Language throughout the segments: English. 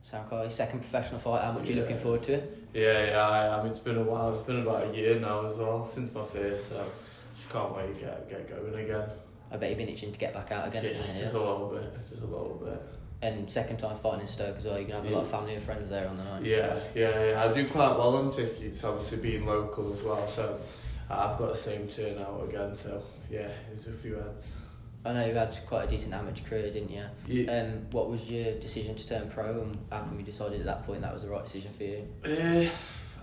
Sound cool. Second professional fight, how much are you looking forward to it? Yeah, I mean, it's been a while. It's been about a year now as well, since my first, so just can't wait to get going again. I bet you've been itching to get back out again, Yeah, isn't it? just a little bit. And second time fighting in Stoke as well, you're going to have a lot of family and friends there on the night. Yeah. I do quite well on tickets, obviously being local as well, so I've got the same turnout again, so yeah, there's a few ads. I know you had quite a decent amateur career, didn't you? Yeah. What was your decision to turn pro, and how come you decided at that point that was the right decision for you?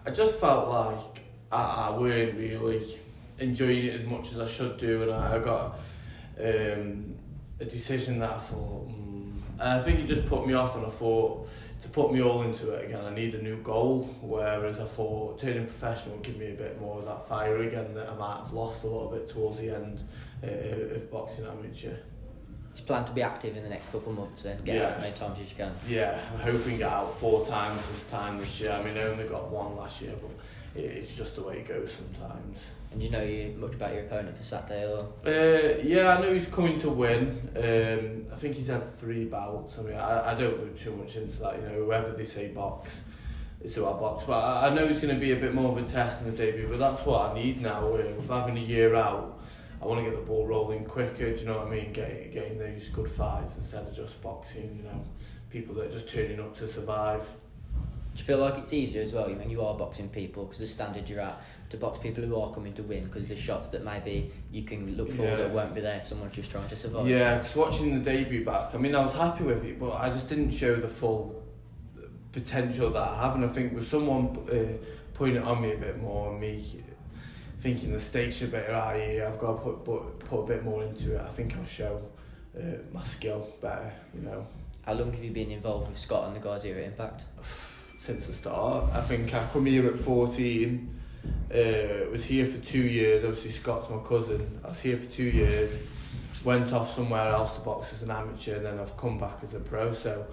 I just felt like I weren't really enjoying it as much as I should do, and I got a decision that I thought, and I think it just put me off, and I thought to put me all into it again I need a new goal, whereas I thought turning professional would give me a bit more of that fire again that I might have lost a little bit towards the end of boxing amateur. It's planned to be active in the next couple of months then, get out as many times as you can. Yeah, I'm hoping to get out 4 times this year. I mean, I only got 1 last year, but it's just the way it goes sometimes. And do you know much about your opponent for Saturday? Or? Yeah, I know he's coming to win. I think he's had 3 bouts. I mean, I don't look too much into that. You know, whoever they say box, it's who I box. But I know he's going to be a bit more of a test in the debut. But that's what I need now. With having a year out, I want to get the ball rolling quicker. Do you know what I mean? Getting those good fights instead of just boxing. You know, people that are just turning up to survive. Do you feel like it's easier as well when you are boxing people, because the standard you're at, to box people who are coming to win, because there's shots that maybe you can look for that won't be there if someone's just trying to survive? Yeah, because watching the debut back, I mean, I was happy with it, but I just didn't show the full potential that I have, and I think with someone putting it on me a bit more, and me thinking the stakes are a bit higher, I've got to put a bit more into it. I think I'll show my skill better, you know. How long have you been involved with Scott and the guys here at Impact? Since the start. I think I come here at 14, was here for 2 years. Obviously Scott's my cousin. I was here for 2 years, went off somewhere else to box as an amateur, and then I've come back as a pro. So,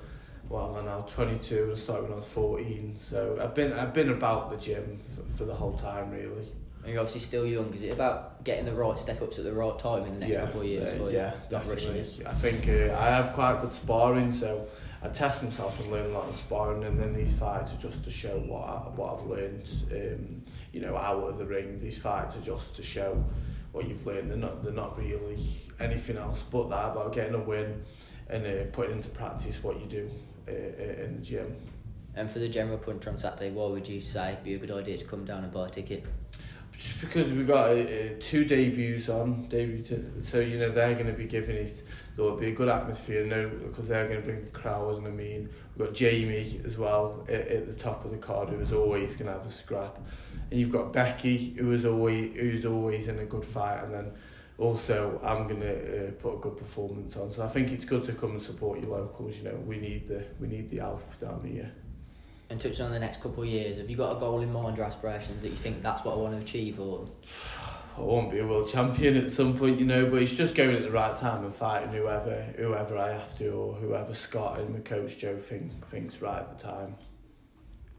well, I'm now 22 and I started when I was 14. So I've been about the gym for the whole time, really. And you're obviously still young. Is it about getting the right step-ups at the right time in the next couple of years for you? Yeah, definitely. I think I have quite good sparring, so I test myself and learn a lot of sparring, and then these fights are just to show what I've learned, you know, out of the ring. These fights are just to show what you've learned. They're not really anything else but that, about getting a win and putting into practice what you do in the gym. And for the general punter on Saturday, what would you say would be a good idea to come down and buy a ticket? Just because we've got 2 debuts on, so you know they're going to be giving it. There'll be a good atmosphere, you know, because they're going to bring a crowd. And I mean, we've got Jamie as well at the top of the card, who is always going to have a scrap, and you've got Becky, who's always in a good fight, and then also I'm going to put a good performance on. So I think it's good to come and support your locals. You know, we need the help down here. And touching on the next couple of years, have you got a goal in mind or aspirations that you think that's what I want to achieve? Or I won't be a world champion at some point, you know, but it's just going at the right time and fighting whoever I have to, or whoever Scott and my coach Joe thinks right at the time.